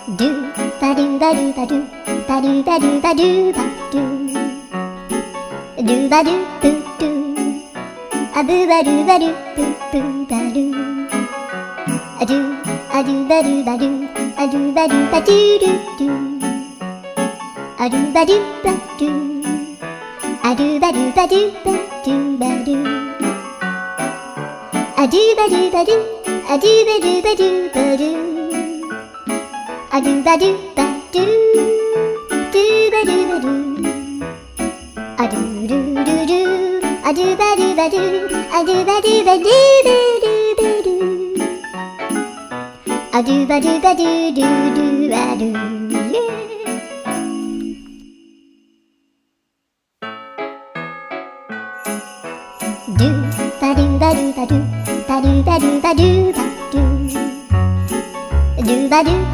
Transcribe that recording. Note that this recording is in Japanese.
ドゥバドゥバドゥバドゥバドゥバドゥバドゥバドゥドゥバドゥブドゥアブバドゥバドゥブブバドゥアドゥアドゥバドゥバドゥアドゥバドゥバドゥドゥドゥアドゥバドゥバドゥアドゥバドゥバドゥバドゥバドゥアドゥバドゥバドゥアドゥバドゥバドゥバドゥアドゥバドゥバドゥドゥバドゥバドゥアドゥルルルアドゥバドゥバドゥアドゥバドゥバドゥバドゥバドゥアドゥバドゥバドゥドゥドゥアドゥドゥバドゥバドゥバドゥバドゥバドゥバドゥバドゥドゥバドゥ